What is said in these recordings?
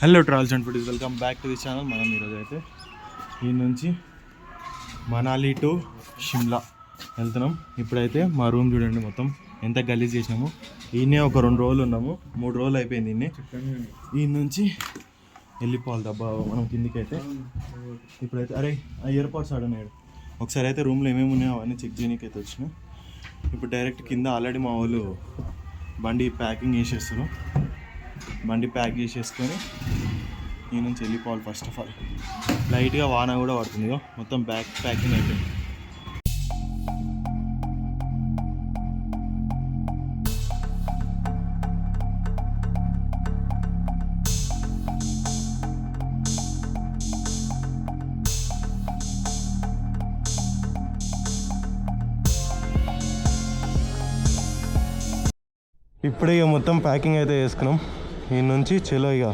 Hello travels and foodies, welcome back to the channel. మనం ఈరోజు అయితే ఈ నుంచి మనాలి టు షిమ్లా వెళ్తున్నాం. ఇప్పుడైతే మా రూమ్ చూడండి, మొత్తం ఎంత గలీజ్ చేసినాము. ఈయనే ఒక 2 రోజులు ఉన్నాము, 3 రోజులు అయిపోయింది. ఈ నుంచి వెళ్ళిపోవాలి డబ్బా మనం కిందికి. అయితే ఇప్పుడైతే అరే ఆ ఇయర్ పాడ్స్ ఆడనాడు. ఒకసారి అయితే రూమ్లో ఏమేమి ఉన్నాయో అవన్నీ చెక్ చేయడానికి అయితే వచ్చిన. ఇప్పుడు డైరెక్ట్ కింద ఆల్రెడీ మా వాళ్ళు బండి ప్యాకింగ్ చేసేస్తారు. బండి ప్యాక్ చేసేసుకొని ఈ నుంచి వెళ్ళిపోవాలి. ఫస్ట్ ఆఫ్ ఆల్ లైట్గా వాన కూడా పడుతుంది, మొత్తం బ్యాగ్ ప్యాకింగ్ అయిపోయింది. ఇప్పుడే ఇక మొత్తం ప్యాకింగ్ అయితే వేసుకున్నాం. ఈ నుంచి చలో ఇక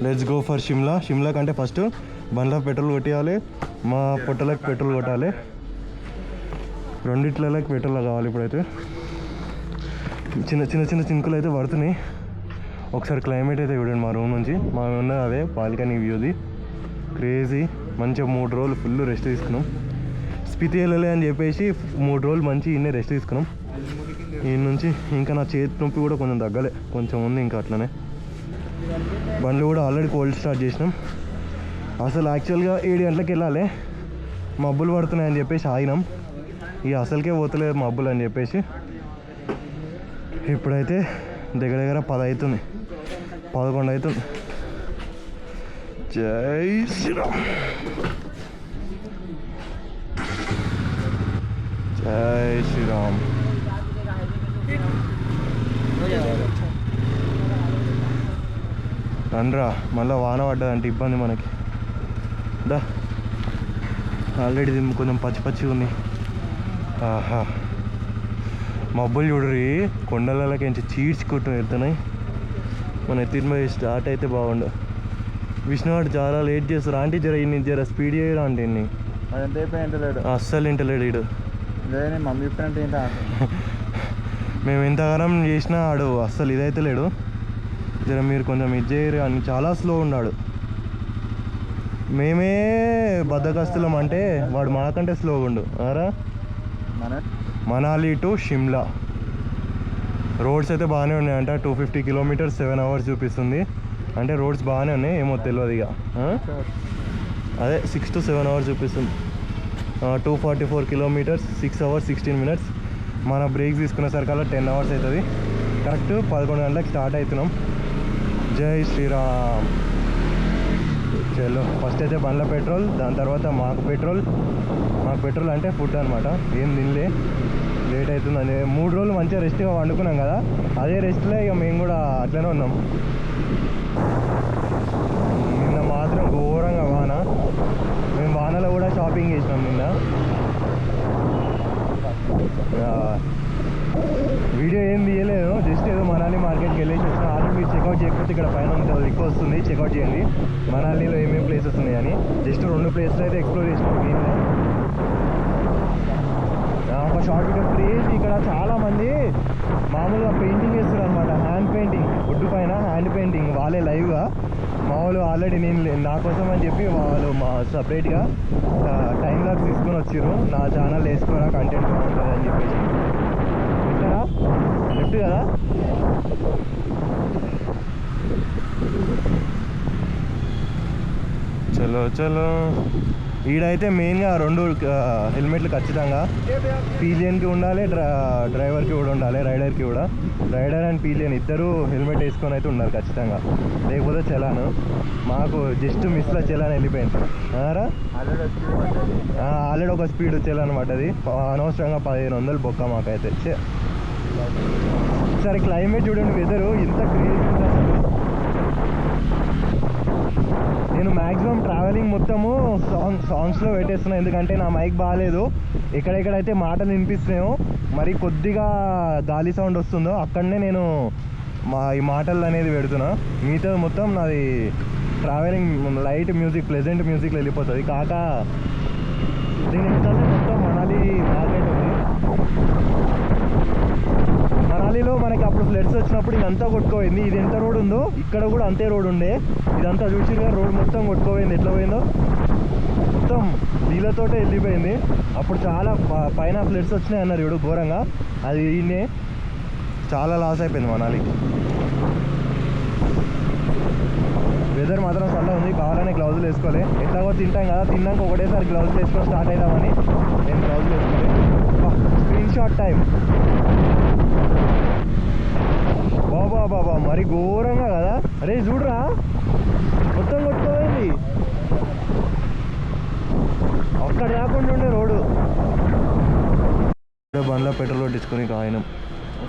let's go for Shimla. Shimla కంటే ఫస్ట్ బండ్లో పెట్రోల్ కొట్టియాలి, మా పొట్టలకు పెట్రోల్ కొట్టాలి, రెండిట్లకి పెట్రోల్ కావాలి. ఇప్పుడైతే చిన్న చిన్న చిన్న చినుకులు అయితే పడుతున్నాయి. ఒకసారి క్లైమేట్ అయితే చూడండి మా రూమ్ నుంచి. మా ఉన్నది అదే బాల్కనీ వ్యూది, క్రేజీ. మంచిగా 3 రోజులు ఫుల్ రెస్ట్ తీసుకున్నాం. స్పితి వెళ్ళలే అని చెప్పేసి 3 రోజులు మంచి ఇన్నే రెస్ట్ తీసుకున్నాం. ఈ నుంచి ఇంకా నా చేతి నొప్పి కూడా కొంచెం తగ్గలే, కొంచెం ఉంది ఇంకా అట్లనే. బండ్లు కూడా ఆల్రెడీ కోల్డ్ స్టార్ట్ చేసినాం. అసలు యాక్చువల్గా 7 గంటలకు వెళ్ళాలి, మబ్బులు పడుతున్నాయని చెప్పేసి ఆగినాం. ఇక అసలుకే పోతలేదు మబ్బులు అని చెప్పేసి ఇప్పుడైతే దగ్గర దగ్గర 10 అవుతుంది, 11 అవుతుంది. జై శ్రీరామ్, జై శ్రీరామ్. రండ్రా, మళ్ళీ వాన పడ్డదంటే ఇబ్బంది మనకి. దా, ఆల్రెడీ కొంచెం పచ్చి పచ్చిగా ఉంది. ఆహా, మబ్బులు చూడరి కొండలకి చీడ్చుకుంటూ వెళ్తున్నాయి. మన ఎత్తిన స్టార్ట్ అయితే బాగుండు. విష్ణువాడు చాలా లేట్ చేస్తారు. ఆంటీ జర స్పీడ్ చేయరా అంటే ఇన్ని అస్సలు ఇంటలేడు వీడు. మమ్మీ మేము ఎంతగానం చేసినా ఆడు అస్సలు ఇదైతే లేడు. జర మీరు కొంచెం ఇది చేయరు అని చాలా స్లో ఉన్నాడు. మేమే బద్దకస్తులం అంటే వాడు మాకంటే స్లోగా ఉండు. అరా మనాలి టు షిమ్లా రోడ్స్ అయితే బాగానే ఉన్నాయంట. 250 కిలోమీటర్స్ 7 hours చూపిస్తుంది. అంటే రోడ్స్ బాగానే ఉన్నాయి, ఏమో తెలియదు ఇక. అదే 6 to 7 hours చూపిస్తుంది. 244 కిలోమీటర్స్ 6 hours 16 minutes. మన బ్రేక్ తీసుకునేసరికల్లా 10 hours అవుతుంది. కరెక్ట్ 11 గంటలకు స్టార్ట్ అవుతున్నాం. జై శ్రీరామ్. చలో ఫస్ట్ అయితే బండ్ల పెట్రోల్, దాని తర్వాత మాకు పెట్రోల్ అంటే ఫుడ్ అనమాట. ఏం తినలే, లేట్ అవుతుందని 3 రోజులు మంచిగా రెస్ట్గా వండుకున్నాం కదా, అదే రెస్ట్లో ఇక మేము కూడా అట్లనే ఉన్నాం. నిన్న మాత్రం ఘోరంగా వాన. మేము వానలో కూడా షాపింగ్ చేసినాం నిన్న. వీడియో ఏం తీయలేదు, జస్ట్ ఏదో మనాలి మార్కెట్కి వెళ్ళేసి వచ్చిన. ఆల్రెడీ మీరు చెక్అవుట్ చేయకపోతే ఇక్కడ పైన లింక్ వస్తుంది, చెక్అవుట్ చేయండి మనాలిలో ఏమేమి ప్లేసెస్ ఉన్నాయని. జస్ట్ 2 ప్లేసెస్ అయితే ఎక్స్ప్లోర్ చేసినాం. ఒక షార్ట్ వీడియో క్రేజ్. ఇక్కడ చాలామంది మామూలుగా పెయింటింగ్ చేస్తారు అనమాట, హ్యాండ్ పెయింటింగ్, ఒడ్డు పైన హ్యాండ్ పెయింటింగ్ వాళ్ళే లైవ్గా. మామూలు ఆల్రెడీ నా కోసం అని చెప్పి వాళ్ళు మా సపరేట్గా టైం లాగ్స్ తీసుకొని వచ్చారు. నా ఛానల్ వేసుకోరా, కంటెంట్ బాగుంటుంది అని చెప్పేసి. పెట్టారా లెఫ్ట్ కదా. చలో చలో. ఈడైతే మెయిన్గా 2 హెల్మెట్లు ఖచ్చితంగా పీలియన్కి ఉండాలి, డ్రైవర్కి కూడా ఉండాలి, రైడర్కి కూడా. రైడర్ అండ్ పీలియన్ ఇద్దరు హెల్మెట్ వేసుకొని అయితే ఉన్నారు ఖచ్చితంగా, లేకపోతే చలాను. మాకు జస్ట్ మిస్లో చలాన్ వెళ్ళిపోయింది. ఆల్రెడీ ఒక స్పీడ్ చలాన్ పడ్డది, అనవసరంగా 1500 బొక్క మాకైతే. సరే క్లైమేట్ చూడండి, వెదరు ఎంత క్రేజీ ఉంది అసలు. నేను మ్యాక్సిమం ట్రావెలింగ్ మొత్తము సాంగ్స్లో పెట్టేస్తున్నా, ఎందుకంటే నా మైక్ బాగాలేదు. ఎక్కడెక్కడైతే మాటలు వినిపిస్తున్నాయో, మరి కొద్దిగా గాలి సౌండ్ వస్తుందో అక్కడనే నేను ఈ మాటలు అనేది పెడుతున్నా. మిగతా మొత్తం నాది ట్రావెలింగ్ లైట్ మ్యూజిక్, ప్లెజెంట్ మ్యూజిక్లో వెళ్ళిపోతుంది. కాక దీని మొత్తం మనాలి మార్కెట్ ఉంది. మనాలిలో మనకి అప్పుడు ఫ్లడ్స్ వచ్చినప్పుడు ఇదంతా కొట్టుకోపోయింది. ఇది ఎంత రోడ్ ఉందో ఇక్కడ కూడా అంతే రోడ్ ఉండే. ఇదంతా చూసిరుగా రోడ్ మొత్తం కొట్టుకోపోయింది. ఎట్లా పోయిందో మొత్తం నీళ్ళతోటే వెళ్ళిపోయింది. అప్పుడు చాలా పైన ఫ్లడ్స్ వచ్చినాయి అన్నారు చూడు ఘోరంగా. అది ఈయనే చాలా లాస్ అయిపోయింది మనాలికి. వెదర్ మాత్రం చల్ల ఉంది. కావాలనే గ్లౌజులు వేసుకోవాలి. ఎట్లాగో తింటాం కదా, తిన్నాక ఒకటేసారి గ్లౌజులు వేసుకొని స్టార్ట్ అవుదామని నేను గ్లౌజులు వేసుకోవాలి. Screen shot time. బాబా బాబా మరి ఘోరంగా కదా. అరే చూడరా మొత్తం కొట్టుకోపోయింది. అక్కడ రాకుండా ఉండే రోడ్డు. బండ్లో పెట్రోల్ కొట్టించుకొని ఆయన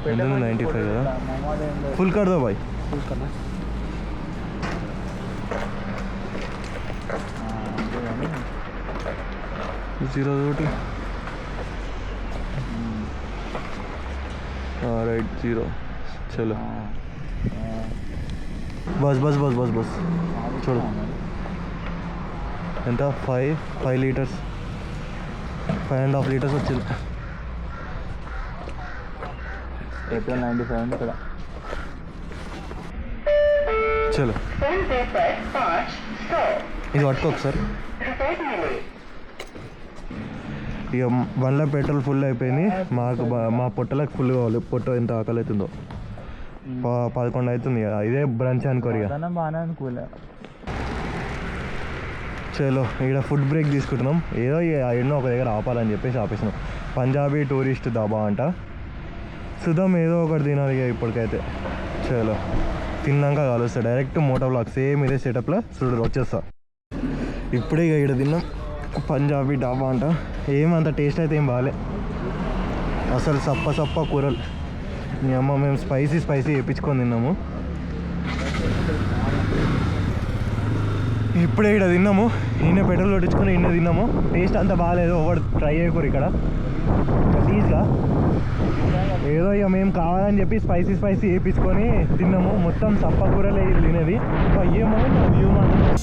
95 కదా. ఫుల్ కర్ దో భాయ్. जीरो रोटी राइट जीरो. चलो बस बस बस बस बस छोड़ो. ఎంత 5 లీటర్స్ 5.5 లీటర్స్ వచ్చింది. ఏప్రిల్ 97 ఇక్కడ. చలో ఇది పట్టుకో ఒకసారి. ఇక బండ్లో పెట్రోల్ ఫుల్ అయిపోయింది. మా పొట్టలకు ఫుల్ కావాలి. పొట్ట ఎంత ఆకలి అవుతుందో. 11 అవుతుంది కదా. ఇదే బ్రంచ్ అనుకోరు ఇక. చలో ఇక్కడ ఫుడ్ బ్రేక్ తీసుకుంటున్నాం. ఏదో ఎన్నో ఒక దగ్గర ఆపాలని చెప్పేసి ఆపేసినాం. పంజాబీ టూరిస్ట్ దాబా అంట. సుధం ఏదో ఒకటి తినాలి ఇక ఇప్పటికైతే. చలో తిన్నాక కలుస్తా డైరెక్ట్ మోటో బ్లాగ్. సేమ్ ఇదే సెటప్లో చూడరు వచ్చేస్తా. ఇప్పుడే ఇక ఇక్కడ తిన్నాం. పంజాబీ డాబా అంట. ఏమంత టేస్ట్ అయితే ఏం బాగాలే అసలు. సప్ప కూరలు. మీ అమ్మ మేము స్పైసీ వేయించుకొని తిన్నాము. ఇప్పుడే ఇక్కడ తిన్నాము. ఈయన పెట్రోల్ కొట్టించుకొని ఈయన తిన్నాము. టేస్ట్ అంత బాగాలేదు. ఒకటి ట్రై చేయకూరు ఇక్కడ ప్లీజ్గా. ఏదో ఇక మేము కావాలని చెప్పి స్పైసీ వేయించుకొని తిన్నాము. మొత్తం సప్ప కూరలే తినేది. ఏమో వ్యూ మాత్రం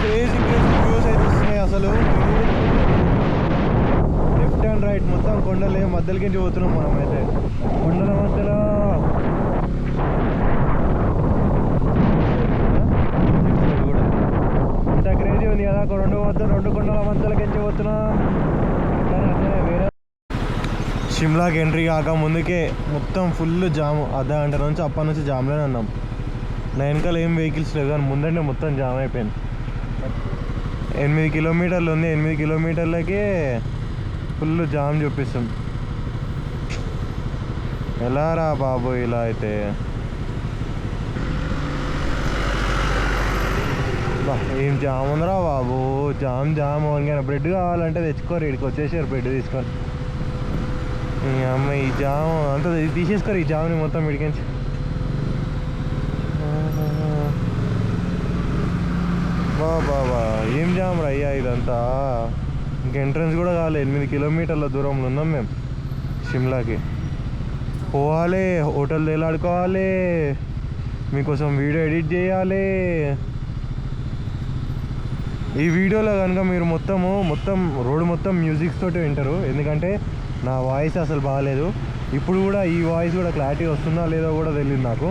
క్రేజీ వ్యూస్ అయితే వస్తున్నాయి అసలు. లెఫ్ట్ అండ్ రైట్ మొత్తం కొండలే మధ్యలోకి పోతున్నాం మనం అయితే. కొండల మధ్యలో దాకా రెండు కొండల మధ్యలోకి ఎంచిపోతున్నా. వేరే షిమ్లాకి ఎంట్రీ కాక ముందుకే మొత్తం ఫుల్ జామ్. అర్ధ గంట నుంచి అప్పటి నుంచి జామ్లోనే ఉన్నాం. నా వెనకాల ఏం వెహికల్స్ లేవు కానీ ముందంటే మొత్తం జామ్ అయిపోయింది. 8 కిలోమీటర్లు ఉంది. 8 కిలోమీటర్లకే ఫుల్ జామ్ చూపిస్తుంది. ఎలా రా బాబు ఇలా అయితే? ఏం జామ్ ఉందిరా బాబు, జామ్ కానీ బ్రెడ్ కావాలంటే తెచ్చుకోరు. ఇక్కడికి వచ్చేసారు బ్రెడ్ తీసుకొని. అమ్మ ఈ జామ్ అంతా తీసేసుకోరు, ఈ జామ్ని మొత్తం ఇడికించి. బాబా ఏం జామ్ రా అయ్యా ఇదంతా. ఇంక ఎంట్రన్స్ కూడా కావాలి. 8 కిలోమీటర్ల దూరంలో ఉన్నాం మేము షిమ్లాకి. పోవాలి, హోటల్ తేలాడుకోవాలి, మీకోసం వీడియో ఎడిట్ చేయాలి. ఈ వీడియోలో కనుక మీరు మొత్తం రోడ్ మొత్తం మ్యూజిక్స్ తోటి వింటారు. ఎందుకంటే నా వాయిస్ అసలు బాగాలేదు. ఇప్పుడు కూడా ఈ వాయిస్ కూడా క్లారిటీ వస్తుందా లేదో కూడా తెలియదు నాకు.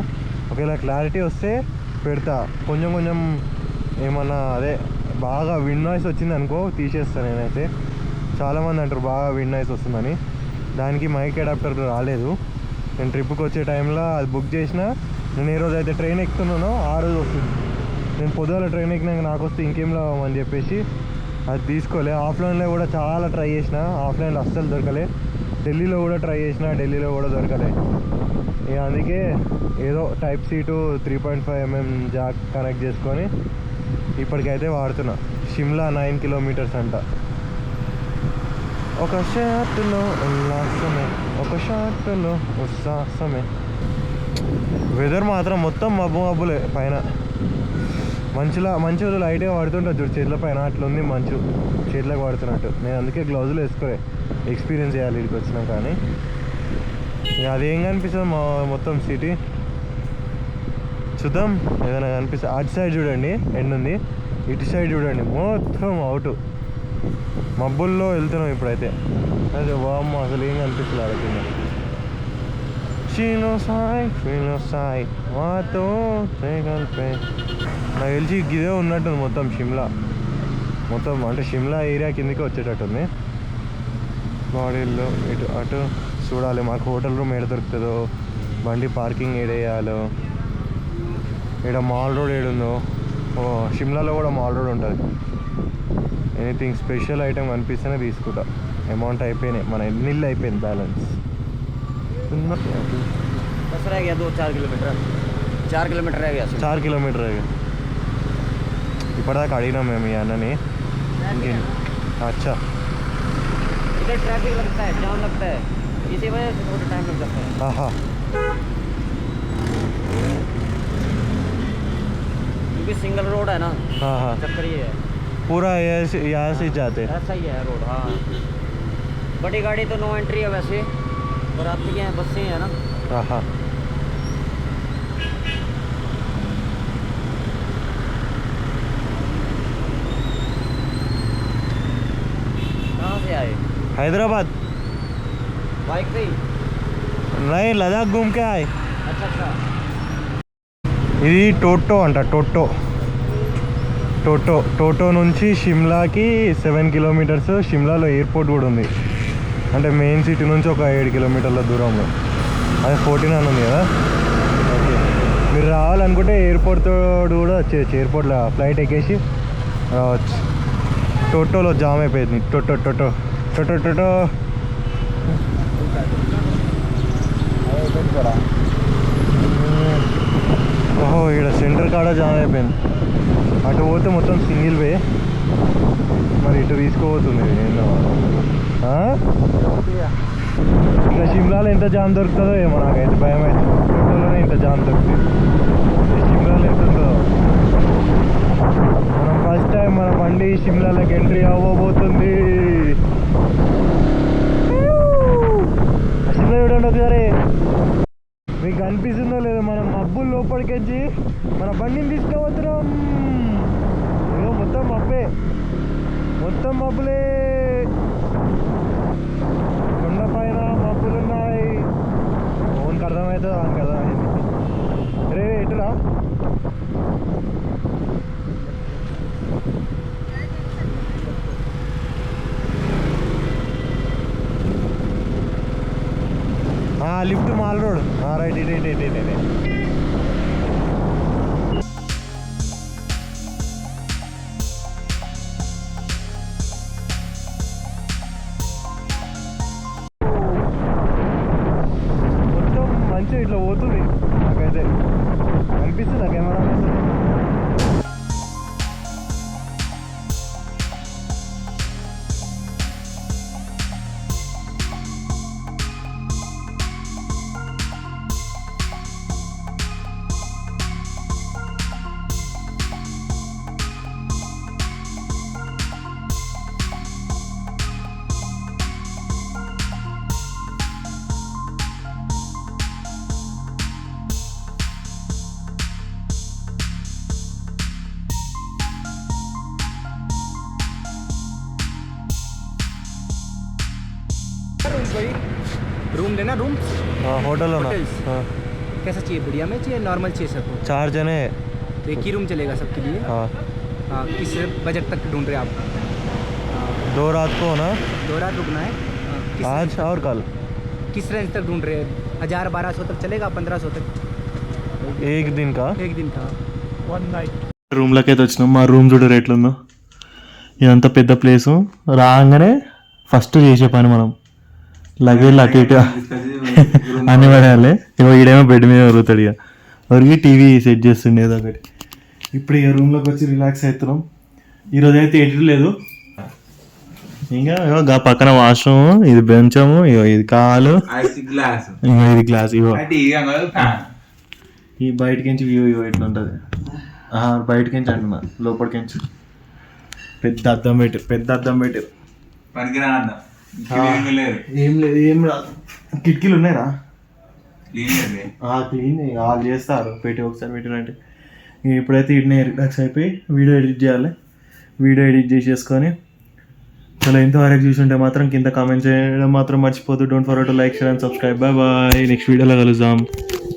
ఒకవేళ క్లారిటీ వస్తే పెడతా. కొంచెం ఏమన్నా అదే బాగా విండ్ నాయిస్ వచ్చింది అనుకో తీసేస్తాను నేనైతే. చాలామంది అంటారు బాగా విండ్ నాయిస్ వస్తుందని. దానికి మైక్ అడాప్టర్ రాలేదు. నేను ట్రిప్కి వచ్చే టైంలో అది బుక్ చేసిన. నేను ఏ రోజు అయితే ట్రైన్ ఎక్కుతున్నానో ఆ రోజు వస్తుంది. నేను పొద్దున ట్రైన్ ఎక్కినాక నాకు వస్తే ఇంకేం లాభమని చెప్పేసి అది తీసుకోలే. ఆఫ్లైన్లో కూడా చాలా ట్రై చేసిన, ఆఫ్లైన్లో అస్సలు దొరకలే. ఢిల్లీలో కూడా ట్రై చేసిన, ఢిల్లీలో కూడా దొరకలే. ఇక అందుకే ఏదో type C to 3.5mm Jack connect చేసుకొని ఇప్పటికైతే వాడుతున్నా. షిమ్లా 9 కిలోమీటర్స్ అంట. ఒక షాట్లో ఉల్లాసమే, ఒక షాట్లో ఉత్సాహమే. వెదర్ మాత్రం మొత్తం మబ్బులే పైన. మంచు లైట్గా పడుతుంటుంది చూడు చేతుల పైన, అట్లా ఉంది మంచు చేతులకు పడుతున్నట్టు. నేను అందుకే గ్లౌజులు వేసుకోలే, ఎక్స్పీరియన్స్ చేయాలి ఇక్కడికి వచ్చినా. కానీ అదేం కనిపిస్తుంది మొత్తం సిటీ చూద్దాం. ఏదైనా కనిపిస్తుంది. అటు సైడ్ చూడండి ఎండ్ ఉంది, ఇటు సైడ్ చూడండి మొత్తం అవుట్. మబ్బుల్లో వెళ్తున్నాం ఇప్పుడైతే. అదే వామ్మ అసలు ఏం కనిపిస్తుంది అడగ. సాయి మాతో కలిపే నాకు తెలిసి గిదే ఉన్నట్టుంది మొత్తం షిమ్లా. మొత్తం అంటే షిమ్లా ఏరియా కిందకి వచ్చేటట్టుంది. బాడీల్లో ఇటు అటు చూడాలి. మాకు హోటల్ రూమ్ ఏడ దొరుకుతుందో, బండి పార్కింగ్ ఏడేయాలో, ఇక్కడ మాల్ రోడ్ ఏడుందో. షిమ్లాలో కూడా మాల్ రోడ్ ఉంటుంది. ఎనీథింగ్ స్పెషల్ ఐటమ్ కనిపిస్తేనే తీసుకుంటా. అమౌంట్ అయిపోయినాయి, మన ఎన్నిళ్ళు అయిపోయింది బ్యాలెన్స్. 4 किलोमीटर रह गया 4 किलोमीटर रह गया. ఇప్పటిదాకా అడిగినాం మేము ఈ అన్నని. ఇంకేం అచ్చా इधर ट्रैफिक लगता है, जाम लगता है, इसी वजह से थोड़ा टाइम लग जाता है. आहा क्योंकि सिंगल रोड है ना. हाँ चक्कर ये है पूरा यहाँ से जाते हैं. ऐसा ही है रोड. हाँ बड़ी गाड़ी तो नो एंट्री है वैसे, पर आती हैं बसें हैं ना. हाँ कहाँ से आए? हैदराबाद. बाइक से ही? नहीं, लद्दाख घूम के आए. अच्छा अच्छा. ఇది టోటో అంట. టోటో నుంచి షిమ్లాకి 7 కిలోమీటర్స్. షిమ్లాలో ఎయిర్పోర్ట్ కూడా ఉంది. అంటే మెయిన్ సిటీ నుంచి ఒక 7 కిలోమీటర్ల దూరంలో. అది 14 అని ఉంది కదా. ఓకే, మీరు రావాలనుకుంటే ఎయిర్పోర్ట్తో కూడా వచ్చేయచ్చు. ఎయిర్పోర్ట్లో ఫ్లైట్ ఎక్కేసి రావచ్చు. టోటోలో జామ్ అయిపోయింది. టోటో ఓహో, ఇక్కడ సెంటర్ కాడ జామ్ అయిపోయింది. అటు పోతే మొత్తం సింగిల్ వే, మరి ఇటు తీసుకుపోతుంది ఏందో. ఇక షిమ్లాలో ఎంత జామ్ దొరుకుతుందో ఏమో, నాకైతే భయం అయితే. టోటోలోనే ఇంత జామ్ దొరుకుతుంది. షిమ్లాలో ఎంత ఉంటుందో. మనం ఫస్ట్ టైం మన బండి షిమ్లాలోకి ఎంట్రీ అవ్వబోతుంది. షిమ్లా చూడండి ఒకసారి, మీకు కనిపిస్తుందో లేదో. మనం మబ్బుల లోపలికి మన బండిని తీసుకుపోతున్నాం. ఏదో మొత్తం మబ్బులే. కొండ పైన మబ్బులు ఉన్నాయి. ఓన్కి అర్థమవుతుంది, దానికి అర్థమైంది. రే ఎటురా లిఫ్ట్ మాల్ రోడ్ రైట్ ఇదే ఇదే ఇదే ఇదే మొత్తం మంచిగా ఇట్లా పోతుంది నాకైతే అనిపిస్తుంది కెమెరా रूम लेना रूम होटल होना Hotels. कैसा चाहिए बढ़िया में चाहिए नॉर्मल चाहिए सबको 4 जने तो एक ही रूम चलेगा सबके लिए हाँ हाँ किस बजट तक ढूंढ रहे हैं आप 2 रात को ना 2 रात रुकना है आज और कल किस रेंज तक ढूंढ रहे हैं 1000-1200 तक चलेगा 1500 तक एक दिन का एक दिन का 1 नाइट రూమ్లోకి అయితే వచ్చినాం మా రూమ్ చూడరు ఎట్లుందో ఇదంతా పెద్ద ప్లేసు రాగానే ఫస్ట్ చేసే పని మనం లగేజ్ అటు ఇటు అన్ని పడేయాలి ఇగో ఈడేమో బెడ్ మీద వరుగుతాడు ఇక వరిగి టీవీ సెట్ చేస్తుండే ఏదో ఒకటి ఇప్పుడు ఇక రూమ్లోకి వచ్చి రిలాక్స్ అవుతున్నాం ఈరోజు అయితే ఎడిట్ లేదు ఇంకా ఇగో గా పక్కన వాష్రూమ్ ఇది బెంచము ఇగో ఇది కాలు ఇగో ఇది గ్లాస్ ఇగో ఈ బయటకించి వ్యూ ఇగో ఇట్లా ఉంటుంది బయటకించి అంటున్నా లోపలికించి పెద్ద అద్దం పెట్టారు ఏం లేదు ఏం రాదు కిటికీలు ఉన్నాయిరా క్లీన్ వాళ్ళు చేస్తారు పెట్టి ఒకసారి పెట్టినట్టు ఇప్పుడైతే ఇట్నే రిలాక్స్ అయిపోయి వీడియో ఎడిట్ చేయాలి వీడియో ఎడిట్ చేసేసుకొని చాలా ఇంతవరకు చూసుంటే మాత్రం కింద కామెంట్ చేయడం మాత్రం మర్చిపోద్దు don't forget to like share and subscribe bye bye next వీడియోలో కలుద్దాం